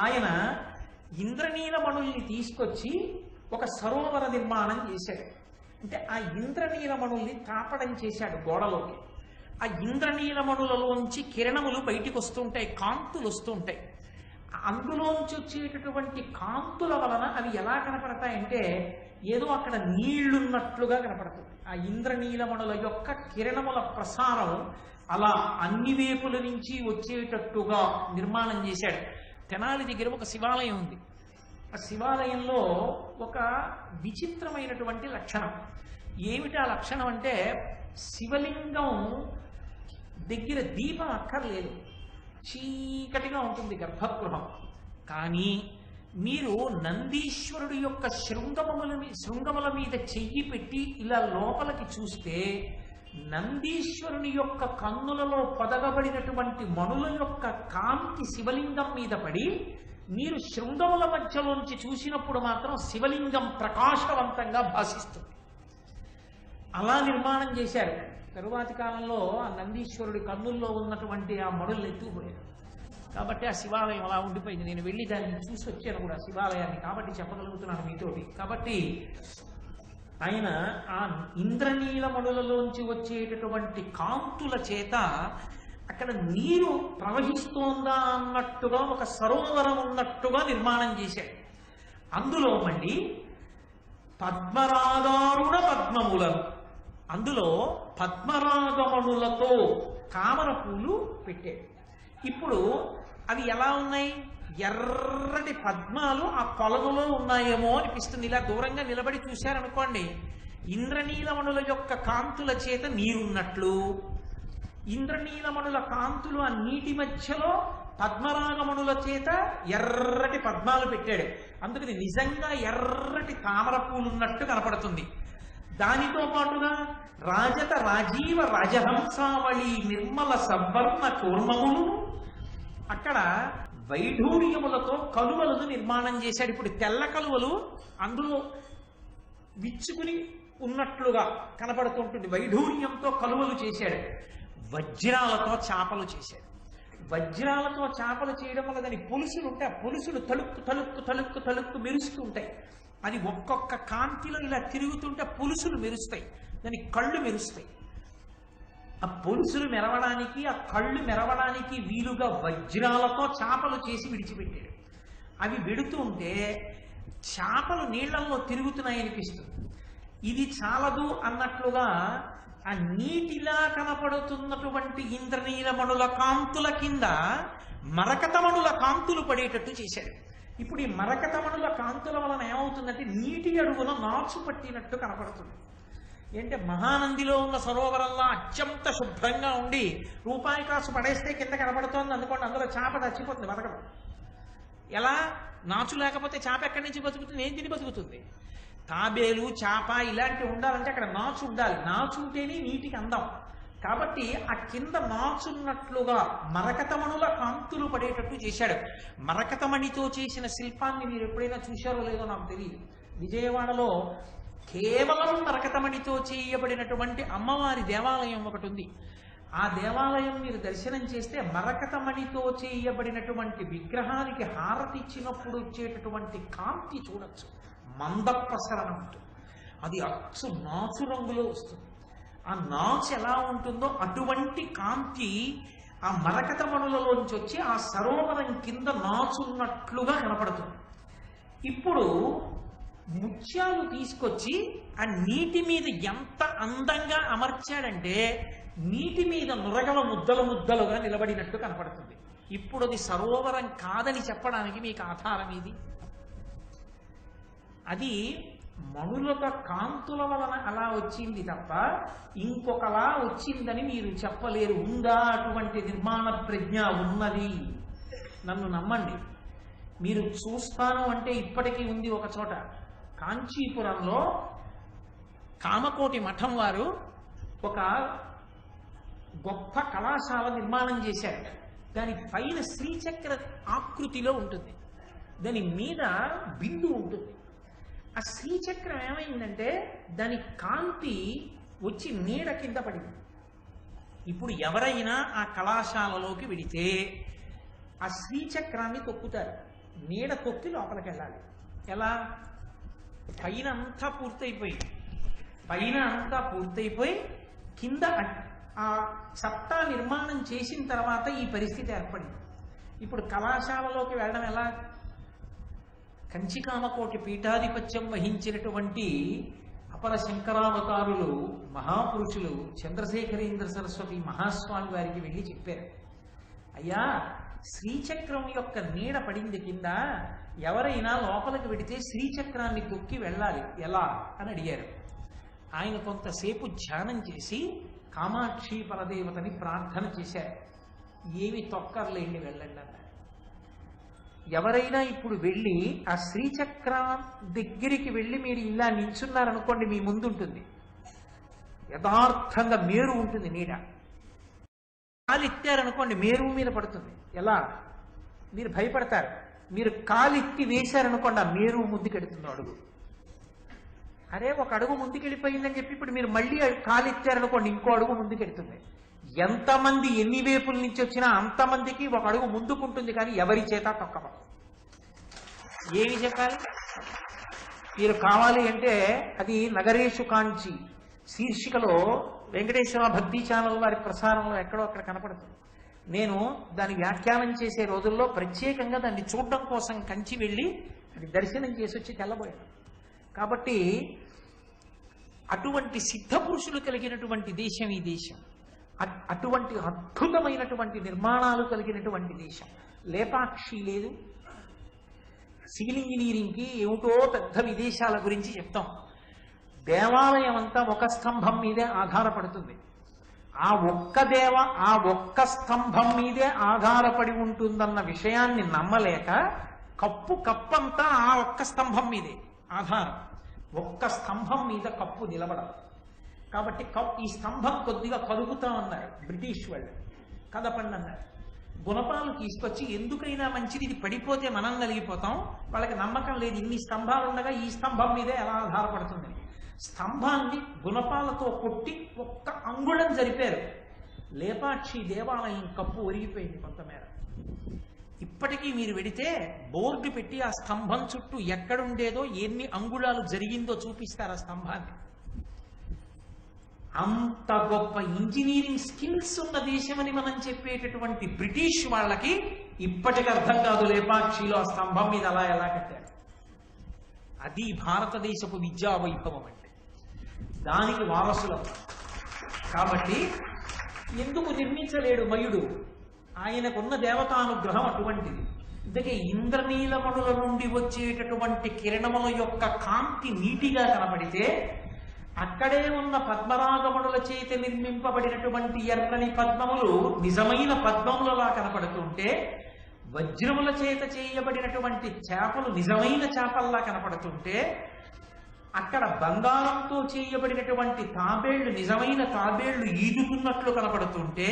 ఆయన ఇంద్రనీలమణుల్ని తీసుకొచ్చి ఒక సరోవర నిర్మాణం చేశాడు. అంటే ఆ ఇంద్రనీలమణుల్ని తాపడం చేశాడు గోడలోకి. ఆ ఇంద్రనీలమణులలోంచి కిరణములు బయటికి వస్తుంటాయి, కాంతులు వస్తుంటాయి. అందులోంచి వచ్చేటటువంటి కాంతుల వలన అవి ఎలా కనపడతాయంటే ఏదో అక్కడ నీళ్లున్నట్లుగా కనపడుతుంది. ఆ ఇంద్రనీలమణుల యొక్క కిరణముల ప్రసారం అలా అన్ని వైపుల నుంచి వచ్చేటట్టుగా నిర్మాణం చేశాడు. తెనాలి దగ్గర ఒక శివాలయం ఉంది. ఆ శివాలయంలో ఒక విచిత్రమైనటువంటి లక్షణం. ఏమిటి ఆ లక్షణం అంటే, శివలింగం దగ్గర దీపం అక్కర్లేదు, చీకటిగా ఉంటుంది గర్భగృహం. కానీ మీరు నందీశ్వరుడు యొక్క శృంగముల మీద చెయ్యి పెట్టి ఇలా లోపలికి చూస్తే నందీశ్వరుని యొక్క కన్నులలో పొదగబడినటువంటి మణుల యొక్క కాంతి శివలింగం మీద పడి మీరు శృంగముల మధ్యలోంచి చూసినప్పుడు మాత్రం శివలింగం ప్రకాశవంతంగా భాసిస్తుంది. అలా నిర్మాణం చేశారు. తరువాతి కాలంలో ఆ నందీశ్వరుడి కన్నుల్లో ఉన్నటువంటి ఆ మడులు ఎత్తుకుపోయారు. కాబట్టి ఆ శివాలయం అలా ఉండిపోయింది. నేను వెళ్ళి దాన్ని చూసి వచ్చాను కూడా శివాలయాన్ని, కాబట్టి చెప్పగలుగుతున్నాను మీతోటి. కాబట్టి ఆయన ఆ ఇంద్రనీలమణులలోంచి వచ్చేటటువంటి కాంతుల చేత అక్కడ నీరు ప్రవహిస్తోందా అన్నట్టుగా ఒక సరోవరం ఉన్నట్టుగా నిర్మాణం చేశాడు. అందులో మళ్ళీ పద్మరాగారుణ పద్మములను, అందులో పద్మరాగమణులతో తామర పూలు పెట్టాడు. ఇప్పుడు అవి ఎలా ఉన్నాయి? ఎర్రటి పద్మాలు ఆ కొలనులో ఉన్నాయేమో అనిపిస్తుంది. ఇలా దూరంగా నిలబడి చూశారనుకోండి, ఇంద్రనీలమణుల యొక్క కాంతుల చేత నీరున్నట్లు, ఇంద్రనీలమణుల కాంతులు ఆ నీటి మధ్యలో పద్మరాగమణుల చేత ఎర్రటి పద్మాలు పెట్టాడు. అందుకని నిజంగా ఎర్రటి తామర పూలున్నట్టు కనపడుతుంది. దానితో పాటుగా రాజత రాజీవ రాజహంసావళి నిర్మల సవర్ణ కూర్మములు, అక్కడ వైఢూర్యములతో కలువలను నిర్మాణం చేశాడు. ఇప్పుడు తెల్ల కలువలు అందులో విచ్చుకుని ఉన్నట్లుగా కనపడుతుంటుంది. వైఢూర్యంతో కలువలు చేశాడు. వజ్రాలతో చాపలు చేశాడు. వజ్రాలతో చాపలు చేయడం వల్ల దాని పులుసులు ఉంటాయి. ఆ పులుసులు తలుక్కు తలుక్కు తలుక్కు తలుక్కు మెరుస్తూ ఉంటాయి. అది ఒక్కొక్క కాంతిలో ఇలా తిరుగుతుంటే పులుసులు మెరుస్తాయి, దాని కళ్ళు మెరుస్తాయి. ఆ పులుసులు మెరవడానికి, ఆ కళ్ళు మెరవడానికి వీలుగా వజ్రాలతో చాపలు చేసి విడిచిపెట్టాడు. అవి వెడుతూ ఉంటే చాపలు నీళ్లలో తిరుగుతున్నాయనిపిస్తుంది. ఇది చాలదు అన్నట్లుగా ఆ నీటిలా కనపడుతున్నటువంటి ఇంద్రనీలమణుల కాంతుల కింద మరకతమణుల కాంతులు పడేటట్టు చేశాడు. ఇప్పుడు ఈ మరకతమణుల కాంతుల వలన ఏమవుతుందంటే నీటి అడుగున నాచు పట్టినట్టు కనపడుతుంది. ఏంటంటే మహానందిలో ఉన్న సరోవరంలో అత్యంత శుభ్రంగా ఉండి రూపాయి కాసు పడేస్తే కింద కనపడుతోంది అనుకోండి, అందులో చేప చచ్చిపోతుంది, బతకదు. ఎలా? నాచు లేకపోతే చేప ఎక్కడి నుంచి బతుకుతుంది? ఏం తిని బతుకుతుంది? తాబేలు, చేప ఇలాంటివి ఉండాలంటే అక్కడ నాచు ఉండాలి. నాచు ఉంటేనే నీటికి అందం. కాబట్టి ఆ కింద నాచున్నట్లుగా మరకతమణుల కాంతులు పడేటట్టు చేశాడు. మరకతమణితో చేసిన శిల్పాన్ని మీరు ఎప్పుడైనా చూశారో లేదో నాకు తెలియదు. విజయవాడలో కేవలం మరకతమణితో చేయబడినటువంటి అమ్మవారి దేవాలయం ఒకటి ఉంది. ఆ దేవాలయం మీరు దర్శనం చేస్తే మరకతమణితో చేయబడినటువంటి విగ్రహానికి హారతి ఇచ్చినప్పుడు వచ్చేటటువంటి కాంతి చూడొచ్చు. మందప్రసరణ ఉంటుంది. అది అచ్చు నాచు రంగులో వస్తుంది. ఆ నాచు ఎలా ఉంటుందో అటువంటి కాంతి ఆ మరకతమణులలోంచి వచ్చి ఆ సరోవరం కింద నాచున్నట్లుగా కనపడుతుంది. ఇప్పుడు ముత్యాలు తీసుకొచ్చి ఆ నీటి మీద ఎంత అందంగా అమర్చాడంటే నీటి మీద నురగల ముద్దలు ముద్దలుగా నిలబడినట్టు కనపడుతుంది. ఇప్పుడు అది సరోవరం కాదని చెప్పడానికి మీకు ఆధారం ఇది. అది మణులక కాంతుల వలన అలా వచ్చింది తప్ప ఇంకొకలా వచ్చిందని మీరు చెప్పలేరు. ఉందా అటువంటి నిర్మాణ ప్రజ్ఞ? ఉన్నది. నన్ను నమ్మండి. మీరు చూస్తాను అంటే ఇప్పటికీ ఉంది ఒక చోట. కాంచీపురంలో కామకోటి మఠం వారు ఒక గొప్ప కళాశాల నిర్మాణం చేశారు. దాని పైన శ్రీచక్ర ఆకృతిలో ఉంటుంది, దాని మీద బిందు ఉంటుంది. ఆ శ్రీచక్రం ఏమైందంటే దాని కాంతి వచ్చి నీడ కింద పడింది. ఇప్పుడు ఎవరైనా ఆ కళాశాలలోకి వెడితే ఆ శ్రీచక్రాన్ని తొక్కుతారు. నీడ తొక్కి లోపలికి వెళ్ళాలి. ఎలా? పైన అంతా పూర్తయిపోయి కింద ఆ సత్తా నిర్మాణం చేసిన తర్వాత ఈ పరిస్థితి ఏర్పడింది. ఇప్పుడు కళాశాలలోకి వెళ్ళడం ఎలా? కంచికామకోటి పీఠాధిపత్యం వహించినటువంటి అపర శంకరావతారులు మహాపురుషులు చంద్రశేఖరేంద్ర సరస్వతి మహాస్వామి వారికి వెళ్ళి చెప్పారు, అయ్యా శ్రీచక్రం యొక్క నీడ పడింది కింద, ఎవరైనా లోపలికి వెడితే శ్రీచక్రాన్ని తొక్కి వెళ్ళాలి, ఎలా అని అడిగారు. ఆయన కొంతసేపు ధ్యానం చేసి కామాక్షి పరదేవతని ప్రార్థన చేశారు. ఏమి తొక్కర్లేండి, వెళ్ళండి అన్నారు. ఎవరైనా ఇప్పుడు వెళ్ళి ఆ శ్రీచక్రం దగ్గరికి వెళ్ళి మీరు ఇలా నిల్చున్నారనుకోండి, మీ ముందుంటుంది యథార్థంగా మేరు ఉంటుంది నీడ. కాలెత్తారనుకోండి మేరు మీద పడుతుంది. ఎలా? మీరు భయపడతారు. మీరు కాలెత్తి వేశారనుకోండి ఆ మేరు ముందుకెడుతుంది అడుగు. అరే ఒక అడుగు ముందుకెళ్ళిపోయిందని చెప్పి ఇప్పుడు మీరు మళ్ళీ కాలెత్తారనుకోండి ఇంకో అడుగు ముందుకెడుతుంది. ఎంతమంది ఎన్ని వైపుల నుంచి వచ్చినా అంతమందికి ఒక అడుగు ముందుకుంటుంది, కానీ ఎవరి చేత తొక్కవ. ఏమి చెప్పాలి? మీరు కావాలి అంటే అది నగరేషు కాంచి శీర్షికలో వెంకటేశ్వర భక్తి ఛానల్ వారి ప్రసారంలో ఎక్కడో అక్కడ కనపడుతుంది. నేను దాని వ్యాఖ్యానం చేసే రోజుల్లో ప్రత్యేకంగా దాన్ని చూడడం కోసం కంచి వెళ్ళి అది దర్శనం చేసి వచ్చి తెల్లబోయాను. కాబట్టి అటువంటి సిద్ధ పురుషులు కలిగినటువంటి దేశం ఈ దేశం. అటువంటి అద్భుతమైనటువంటి నిర్మాణాలు కలిగినటువంటి దేశం. లేపాక్షి లేదు. సివిల్ ఇంజనీరింగ్కి ఏమిటో పెద్ద విదేశాల గురించి చెప్తాం. దేవాలయం అంతా ఒక స్తంభం మీదే ఆధారపడుతుంది. ఆ ఒక్క స్తంభం మీదే ఆధారపడి ఉంటుందన్న విషయాన్ని నమ్మలేక కప్పంతా ఆ ఒక్క స్తంభం మీదే ఆధారం. ఒక్క స్తంభం మీద కప్పు నిలబడదు. కాబట్టి ఈ స్తంభం కొద్దిగా కలుగుతామన్నారు బ్రిటిష్ వాళ్ళు. కదపండి అన్నారు. గుణపాలు తీసుకొచ్చి ఎందుకైనా మంచిది, ఇది పడిపోతే మనం నలిగిపోతాం, వాళ్ళకి నమ్మకం లేదు ఇన్ని స్తంభాలు ఉండగా ఈ స్తంభం మీదే ఎలా ఆధారపడుతుంది. స్తంభాన్ని గుణపాలతో కొట్టి ఒక్క అంగుళం జరిపారు. లేపాక్షి దేవాలయం కప్పు ఒరిగిపోయింది కొంతమేర. ఇప్పటికీ మీరు వెడితే బోర్డు పెట్టి ఆ స్తంభం చుట్టూ ఎక్కడుండేదో ఎన్ని అంగుళాలు జరిగిందో చూపిస్తారు ఆ స్తంభాన్ని. అంత గొప్ప ఇంజనీరింగ్ స్కిల్స్ ఉన్న దేశమని మనం చెప్పేటటువంటి బ్రిటిష్ వాళ్ళకి ఇప్పటికి అర్థం కాదు లేపాక్షిలో ఆ స్తంభం మీద అలా ఎలా కట్టారు. అది భారతదేశపు విద్యా వైభవం అంటే. దానికి వారసులం. కాబట్టి ఎందుకు నిర్మించలేడు మయుడు? ఆయనకున్న దేవతానుగ్రహం అటువంటిది. అందుకే ఇంద్రనీలమణుల నుండి వచ్చేటటువంటి కిరణముల యొక్క కాంతి నీటిగా కనబడితే అక్కడే ఉన్న పద్మరాగమణుల చేత నిర్మింపబడినటువంటి ఎర్రని పద్మములు నిజమైన పద్మములలా కనపడుతుంటే, వజ్రముల చేత చేయబడినటువంటి చేపలు నిజమైన చేపల్లా కనపడుతుంటే, అక్కడ బంగారంతో చేయబడినటువంటి తాబేళ్లు నిజమైన తాబేళ్లు ఈదుతున్నట్లు కనపడుతుంటే,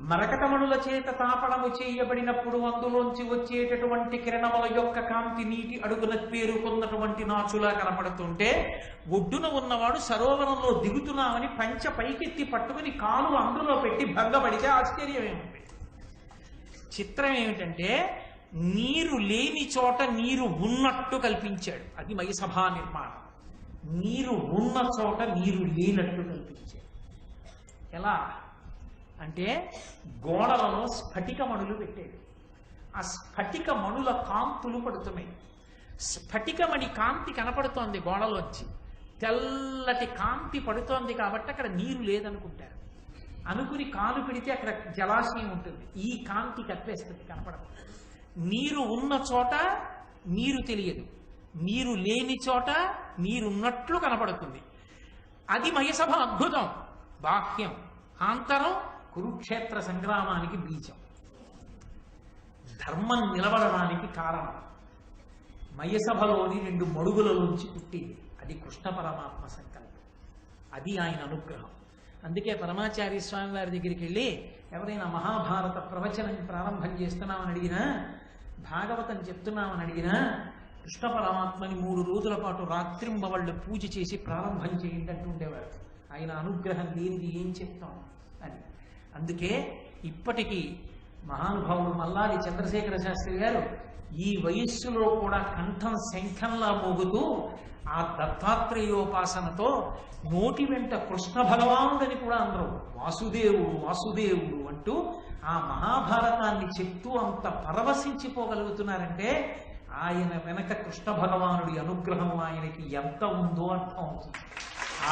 మరకటమణుల చేత తాపడము చేయబడినప్పుడు అందులోంచి వచ్చేటటువంటి కిరణముల యొక్క కాంతి నీటి అడుగున పేరుకున్నటువంటి నాచులా కనపడుతుంటే, ఒడ్డున ఉన్నవాడు సరోవరంలో దిగుతున్నామని పంచ పైకెత్తి పట్టుకుని కాలు అందులో పెట్టి భంగపడితే ఆశ్చర్యం ఏమిటి? చిత్రం ఏమిటంటే నీరు లేని చోట నీరు ఉన్నట్టు కల్పించాడు. అది మయసభా నిర్మాణం. నీరు ఉన్న చోట నీరు లేనట్టు కల్పించాడు. ఎలా అంటే గోడలలో స్ఫటికమణులు పెట్టాడు. ఆ స్ఫటిక మణుల కాంతులు పడుతున్నాయి. స్ఫటికమణి కాంతి కనపడుతోంది గోడలోంచి. తెల్లటి కాంతి పడుతోంది కాబట్టి అక్కడ నీరు లేదనుకుంటారు. అనుకుని కాలు పెడితే అక్కడ జలాశయం ఉంటుంది. ఈ కాంతి కప్పేస్తుంది, కనపడదు. నీరు ఉన్న చోట నీరు తెలియదు, నీరు లేని చోట నీరున్నట్లు కనపడుతుంది. అది మయసభ అద్భుతం. బాహ్యం, ఆంతరం కురుక్షేత్ర సంగ్రామానికి బీజం. ధర్మం నిలబడడానికి కారణం మయసభలోని 2 మడుగులలోంచి పుట్టింది. అది కృష్ణ పరమాత్మ సంకల్పం. అది ఆయన అనుగ్రహం. అందుకే పరమాచార్య స్వామి వారి దగ్గరికి వెళ్ళి ఎవరైనా మహాభారత ప్రవచనం ప్రారంభం చేస్తున్నామని అడిగినా, భాగవతం చెప్తున్నామని అడిగినా, కృష్ణ పరమాత్మని 3 రోజుల పాటు రాత్రింబవళ్ళు పూజ చేసి ప్రారంభం చేయండి అంటుండేవారు. ఆయన అనుగ్రహం లేనిది ఏం చెప్తాం అని. అందుకే ఇప్పటికీ మహానుభావుడు మల్లాది చంద్రశేఖర శాస్త్రి గారు ఈ వయస్సులో కూడా కంఠం శంఖంలా మోగుతూ ఆ దత్తాత్రేయోపాసనతో నోటి వెంట కృష్ణ భగవానుడని కూడా అందరూ వాసుదేవుడు వాసుదేవుడు అంటూ ఆ మహాభారతాన్ని చెప్తూ అంత పరవశించిపోగలుగుతున్నారంటే ఆయన వెనక కృష్ణ భగవానుడి అనుగ్రహం ఆయనకి ఎంత ఉందో అర్థం అవుతుంది.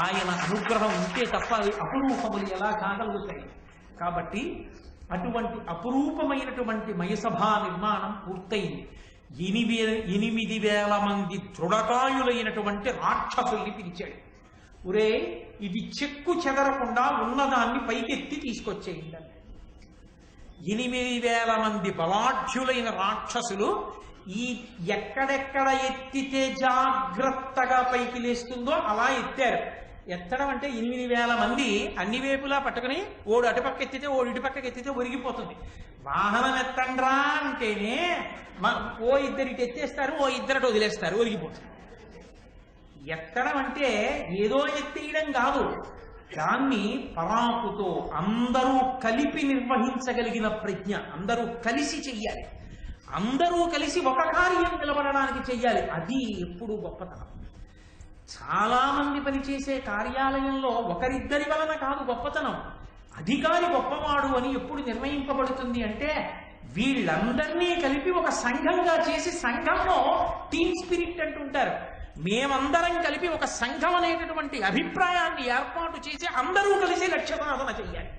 ఆయన అనుగ్రహం ఉంటే తప్ప అవి అపురూపములు ఎలా కాగలుగుతాయి. కాబట్టి అటువంటి అపురూపమైనటువంటి మయసభా నిర్మాణం పూర్తయింది. 8,000 మంది దృఢకాయులైనటువంటి రాక్షసుల్ని పిలిచాడు. ఒరే, ఇది చెక్కు చెదరకుండా ఉన్నదాన్ని పైకెత్తి తీసుకొచ్చేయండి. 8,000 మంది బలాఢ్యులైన రాక్షసులు ఈ ఎక్కడెక్కడ ఎత్తితే జాగ్రత్తగా పైకి లేస్తుందో అలా ఎత్తారు. ఎత్తడం అంటే 8,000 మంది అన్ని వైపులా పట్టుకుని ఓడు అటుపక్క ఎత్తితే ఓడు ఇటుపక్కకి ఎత్తితే ఒరిగిపోతుంది. వాహనం ఎత్తండ్రా అంటేనే ఓ ఇద్దరు ఇటు ఎత్తేస్తారు, ఓ ఇద్దరు వదిలేస్తారు, ఒరిగిపోతుంది. ఎత్తడం అంటే ఏదో ఎత్తేయడం కాదు, దాన్ని పరాకుతో అందరూ కలిపి నిర్వహించగలిగిన ప్రజ్ఞ, అందరూ కలిసి చెయ్యాలి, అందరూ కలిసి ఒక కార్యం నిలబడడానికి చెయ్యాలి. అది ఎప్పుడు గొప్పతనం. చాలా మంది పనిచేసే కార్యాలయంలో ఒకరిద్దరి వలన కాదు గొప్పతనం, అధికారి గొప్పవాడు అని ఎప్పుడు నిర్ణయింపబడుతుంది అంటే వీళ్ళందరినీ కలిపి ఒక సంఘంగా చేసి, సంఘంలో టీమ్ స్పిరిట్ అంటుంటారు, మేమందరం కలిపి ఒక సంఘం అనేటటువంటి అభిప్రాయాన్ని ఏర్పాటు చేసి అందరూ కలిసి లక్ష్య సాధన చెయ్యాలి.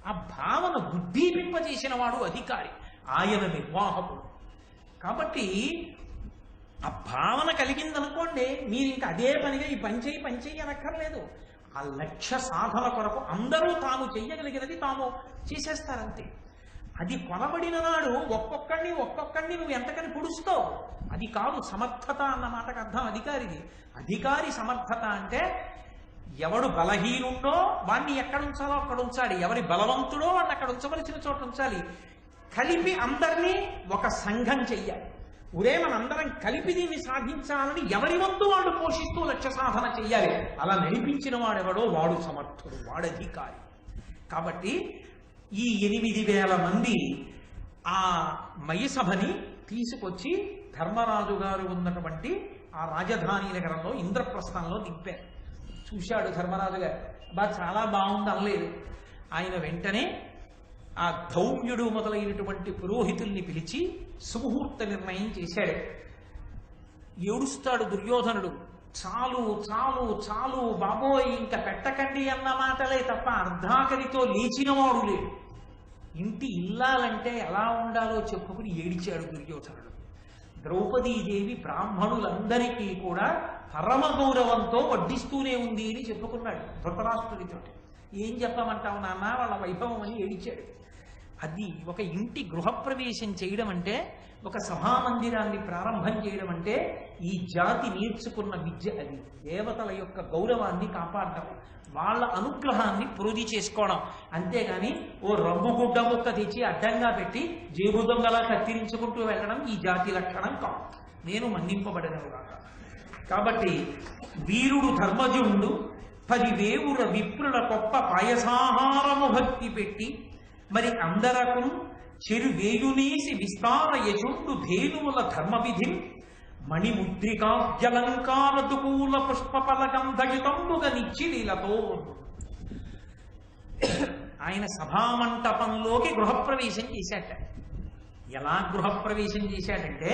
ఆ భావన ఉద్దీపింపజేసిన వాడు అధికారి, ఆయన నిర్వాహకుడు. కాబట్టి ఆ భావన కలిగిందనుకోండి, మీరు ఇంకా అదే పనిగా ఈ పనిచేయి అనక్కర్లేదు. ఆ లక్ష్య సాధన కొరకు అందరూ తాము చెయ్యగలిగినది తాము చేసేస్తారంతే. అది కొనబడిన నాడు ఒక్కొక్కడిని నువ్వు ఎంతకని పుడుస్తావు. అది కాదు సమర్థత అన్న మాటకు అర్థం అధికారిది. అధికారి సమర్థత అంటే ఎవడు బలహీనుండో వాణ్ణి ఎక్కడ ఉంచాలో అక్కడ ఉంచాలి, ఎవరి బలవంతుడో వాడిని అక్కడ ఉంచవలసిన చోట ఉంచాలి. కలిపి అందరినీ ఒక సంఘం చెయ్యాలి. ఒరే, మనందరం కలిపి దీన్ని సాధించాలని ఎవరి వంతు వాడు పోషిస్తూ లక్ష్య సాధన చెయ్యాలి. అలా నడిపించిన వాడెవడో వాడు సమర్థుడు, వాడు అధికారి. కాబట్టి ఈ 8,000 మంది ఆ మయసభని తీసుకొచ్చి ధర్మరాజు గారు ఉన్నటువంటి ఆ రాజధాని నగరంలో ఇంద్రప్రస్థంలో దింపారు. చూశాడు ధర్మరాజు గారు, చాలా బాగుంది అనలేదు. ఆయన వెంటనే ఆ ధౌమ్యుడు మొదలైనటువంటి పురోహితుల్ని పిలిచి సుముహూర్త నిర్ణయం చేశాడు. ఏడుస్తాడు దుర్యోధనుడు, చాలు చాలు చాలు బాబోయ్, ఇంకా పెట్టకండి అన్న మాటలే తప్ప అర్ధాకరితో లేచినవాడు లేడు. ఇంటి ఇల్లాలంటే ఎలా ఉండాలో చెప్పుకుని ఏడిచాడు దుర్యోధనుడు. ద్రౌపదీదేవి బ్రాహ్మణులందరికీ కూడా పరమ గౌరవంతో వడ్డిస్తూనే ఉంది అని చెప్పుకున్నాడు ధృతరాష్ట్రుడితో. ఏం చెప్పమంటావు నాన్న, వాళ్ళ వైభవం అని ఏడిచాడు. అది ఒక ఇంటి గృహప్రవేశం చేయడం అంటే, ఒక సభామందిరాన్ని ప్రారంభం చేయడం అంటే ఈ జాతి నేర్చుకున్న విద్య. అది దేవతల యొక్క గౌరవాన్ని కాపాడటం, వాళ్ళ అనుగ్రహాన్ని ప్రోధి చేసుకోవడం. అంతేగాని ఓ రంగు గుడ్డ ముక్క తెచ్చి అడ్డంగా పెట్టి జేబు దొంగలా కత్తిరించుకుంటూ వెళ్ళడం ఈ జాతి లక్షణం కాదు. నేను మన్నింపబడినవుగాక. కాబట్టి వీరుడు ధర్మజుండు 10,000 విప్రుల గొప్ప పాయసాహారము భక్తి పెట్టి మరి అందరకు చెరువేయునేసి విస్తార యశుండు ధేనువుల ధర్మవిధి మణిముద్రికాద్యలంకారదుకూల పుష్పఫలగంధయుతంబుగా నిచ్చిలీలతో ఆయన సభామంటపంలోకి గృహప్రవేశం చేశాట. ఎలా గృహప్రవేశం చేశాడంటే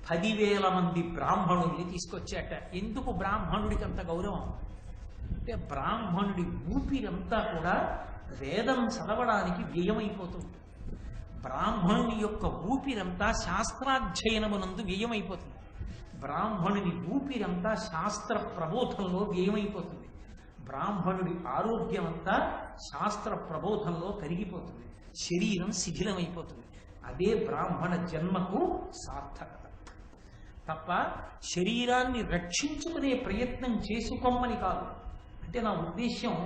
10,000 మంది బ్రాహ్మణుల్ని తీసుకొచ్చాట. ఎందుకు బ్రాహ్మణుడికి అంత గౌరవం అంటే, బ్రాహ్మణుడి ఊపిరంతా కూడా వేదం చదవడానికి వ్యయమైపోతుంది. బ్రాహ్మణుని యొక్క ఊపిరంతా శాస్త్రాధ్యయనమునందు వ్యయమైపోతుంది. బ్రాహ్మణుని ఊపిరంతా శాస్త్ర ప్రబోధంలో వ్యయమైపోతుంది. బ్రాహ్మణుడి ఆరోగ్యం అంతా శాస్త్ర ప్రబోధంలో కరిగిపోతుంది. శరీరం శిథిలమైపోతుంది. అదే బ్రాహ్మణ జన్మకు సార్థకత. తప్ప శరీరాన్ని రక్షించుకునే ప్రయత్నం చేసుకోమని కాదు. అంటే నా ఉద్దేశ్యం,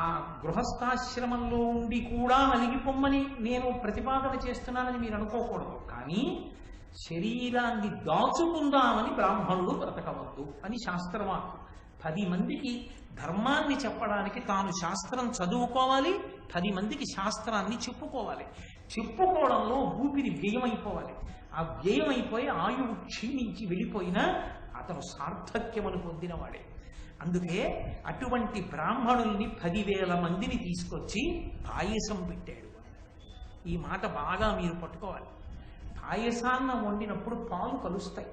ఆ గృహస్థాశ్రమంలో ఉండి కూడా నలిగిపోమ్మని నేను ప్రతిపాదన చేస్తున్నానని మీరు అనుకోకూడదు. కానీ శరీరాన్ని దాచుకుందామని బ్రాహ్మణుడు బ్రతకవద్దు అని శాస్త్రవాక్కు. 10 మందికి ధర్మాన్ని చెప్పడానికి తాను శాస్త్రం చదువుకోవాలి, 10 మందికి శాస్త్రాన్ని చెప్పుకోవాలి. చెప్పుకోవడంలో ఊపిరి వ్యయమైపోవాలి. ఆ వ్యయమైపోయి ఆయువు క్షీణించి వెళ్ళిపోయినా అతను సార్థక్యమును పొందినవాడే. అందుకే అటువంటి బ్రాహ్మణుల్ని 10,000 మందిని తీసుకొచ్చి పాయసం పెట్టాడు. ఈ మాట బాగా మీరు పట్టుకోవాలి. పాయసాన్న వండినప్పుడు పాలు కలుస్తాయి,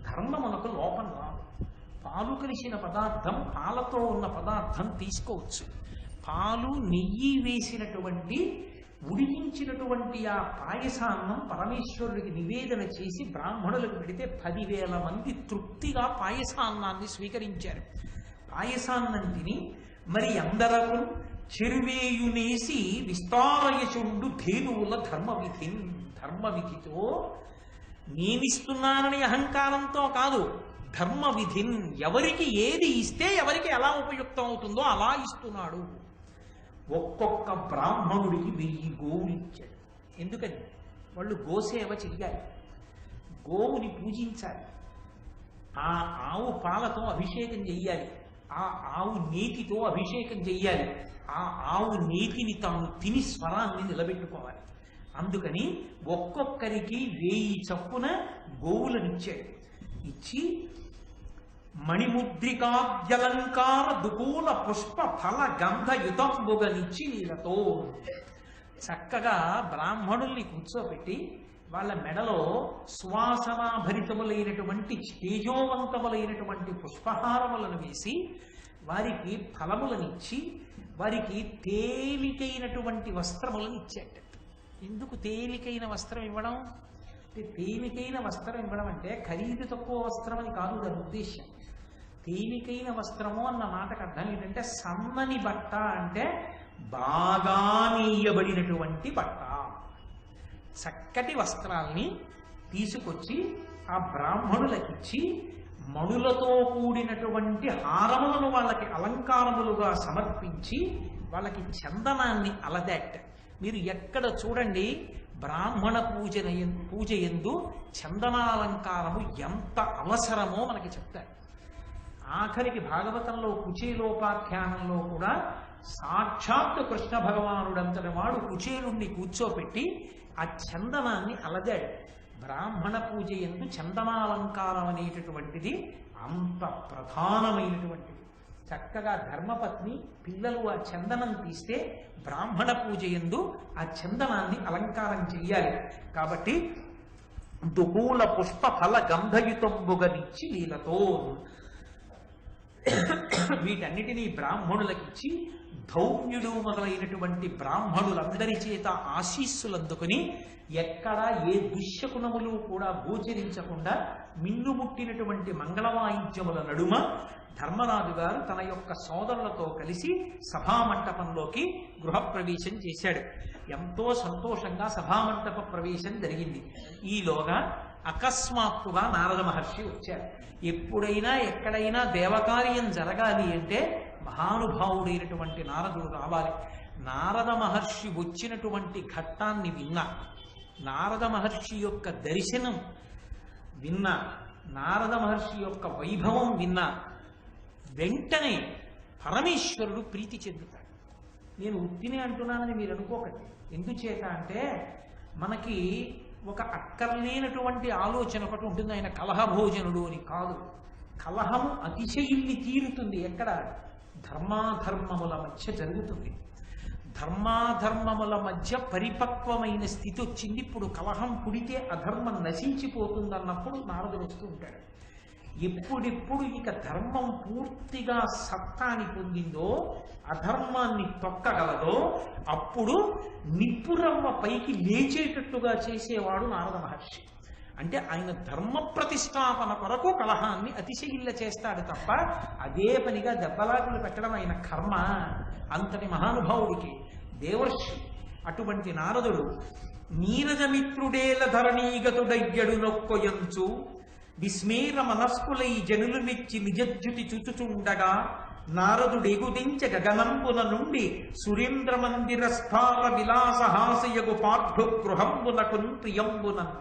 ధర్మమునకు లోపం రాదు. పాలు కలిసిన పదార్థం, పాలతో ఉన్న పదార్థం తీసుకోవచ్చు. పాలు నెయ్యి వేసినటువంటి ఉడికించినటువంటి ఆ పాయసాన్నం పరమేశ్వరుడికి నివేదన చేసి బ్రాహ్మణులకు పెడితే 10,000 మంది తృప్తిగా పాయసాన్నాన్ని స్వీకరించారు. పాయసాన్నం తిని మరి అందరకు చెరువేయునేసి విస్తారయచుండు ధేనువుల ధర్మవిధితో నేనిస్తున్నానని అహంకారంతో కాదు, ధర్మవిధిన్, ఎవరికి ఏది ఇస్తే ఎవరికి ఎలా ఉపయుక్తం అవుతుందో అలా ఇస్తున్నాడు. ఒక్కొక్క బ్రాహ్మణుడికి 1000 గోవులు ఇచ్చాడు. ఎందుకని? వాళ్ళు గోసేవ చెయ్యాలి, గోవుని పూజించాలి, ఆ ఆవు పాలతో అభిషేకం చెయ్యాలి, ఆ ఆవు నేతితో అభిషేకం చెయ్యాలి, ఆ ఆవు నేతిని తాను తిని స్వరాన్ని నిలబెట్టుకోవాలి. అందుకని ఒక్కొక్కరికి 1000 చప్పున గోవులనిచ్చాడు. ఇచ్చి మణిముద్రికాద్యలంకార దుకూల పుష్ప ఫల గంధయుతంబుగనిచ్చి నీలతో చక్కగా బ్రాహ్మణుల్ని కూర్చోబెట్టి వాళ్ళ మెడలో సువాసనాభరితములైనటువంటి తేజోవంతములైనటువంటి పుష్పహారములను వేసి వారికి ఫలములనిచ్చి వారికి తేలికైనటువంటి వస్త్రములను ఇచ్చేట. ఎందుకు తేలికైన వస్త్రం ఇవ్వడం? తేలికైన వస్త్రం ఇవ్వడం అంటే ఖరీదు తక్కువ వస్త్రం అని కాదు దాని ఉద్దేశం. తేలికైన వస్త్రము అన్న మాటకు అర్థం ఏంటంటే సన్నని బట్ట అంటే బాగా నేయబడినటువంటి బట్ట. చక్కటి వస్త్రాల్ని తీసుకొచ్చి ఆ బ్రాహ్మణులకిచ్చి మణులతో కూడినటువంటి హారములను వాళ్ళకి అలంకారములుగా సమర్పించి వాళ్ళకి చందనాన్ని అలదాట్. మీరు ఎక్కడ చూడండి బ్రాహ్మణ పూజ యందు చందనాలంకారము ఎంత అవసరమో మనకి చెప్తారు. ఆఖరికి భాగవతంలో కుచేలోపాఖ్యానంలో కూడా సాక్షాత్తు కృష్ణ భగవానుడంతటి వాడు కుచేలుణ్ణి కూర్చోపెట్టి ఆ చందనాన్ని అలదాడు. బ్రాహ్మణ పూజ యందు చందనాలంకారం అనేటటువంటిది అంత ప్రధానమైనటువంటిది. చక్కగా ధర్మపత్ని పిల్లలు ఆ చందనం తీస్తే బ్రాహ్మణ పూజ యందు ఆ చందనాన్ని అలంకారం చెయ్యాలి. కాబట్టి దుకూల పుష్ప ఫల గంధయుతంబుగనిచ్చి లీలతో వీటన్నిటినీ బ్రాహ్మణులకిచ్చి ధౌమ్యుడు మొదలైనటువంటి బ్రాహ్మణులందరి చేత ఆశీస్సులు అందుకుని ఎక్కడా ఏ దుశ్శకునములు కూడా గోచరించకుండా మిన్నుముట్టినటువంటి మంగళవాయిద్యముల నడుమ ధర్మరాజు గారు తన యొక్క సోదరులతో కలిసి సభామంటపంలోకి గృహప్రవేశం చేశాడు. ఎంతో సంతోషంగా సభామంటప ప్రవేశం జరిగింది. ఈలోగా అకస్మాత్తుగా నారద మహర్షి వచ్చారు. ఎప్పుడైనా ఎక్కడైనా దేవకార్యం జరగాలి అంటే మహానుభావుడైనటువంటి నారదుడు రావాలి. నారద మహర్షి వచ్చినటువంటి ఘట్టాన్ని విన్నా, నారద మహర్షి యొక్క దర్శనం విన్నా, నారద మహర్షి యొక్క వైభవం విన్నా వెంటనే పరమేశ్వరుడు ప్రీతి చెందుతాడు. నేను ఉత్తినే అంటున్నానని మీరు అనుకోకండి. ఎందుచేత అంటే మనకి ఒక అక్కర్లేనటువంటి ఆలోచన ఒకటి ఉంటుంది, ఆయన కలహభోజనుడు అని. కాదు, కలహము అతిశయిల్లి తీరుతుంది ఎక్కడ? ధర్మాధర్మముల మధ్య జరుగుతుంది. ధర్మాధర్మముల మధ్య పరిపక్వమైన స్థితి వచ్చింది. ఇప్పుడు కలహం పుడితే అధర్మం నశించిపోతుందన్నప్పుడు నారదుడు వస్తూ ఉంటాడు. ఎప్పుడెప్పుడు ఇక ధర్మం పూర్తిగా సత్తాని పొందిందో, అధర్మాన్ని తొక్కగలదో, అప్పుడు నిప్పురవ్వ పైకి లేచేటట్టుగా చేసేవాడు నారద మహర్షి. అంటే ఆయన ధర్మ ప్రతిష్టాపన కొరకు కలహాన్ని అతిశయిల్ల చేస్తాడు తప్ప అదే పనిగా దెబ్బలాటలు పెట్టడం ఆయన కర్మ. అంతటి మహానుభావుడికి దేవర్షి అటువంటి నారదుడు నీరజమిత్రుడేల ధరణీగతుడయ్యడు నొక్కొయంచు విస్మేర మనస్కులై జనులు మెచ్చి నిజజ్జుతి చుచుచుండగా నారదుడెగుదించ గగనంబున నుండి సురేంద్ర మందిర స్థార విలాసహాసయగు పార్థు గృహంబునకున్ ప్రియంబునన్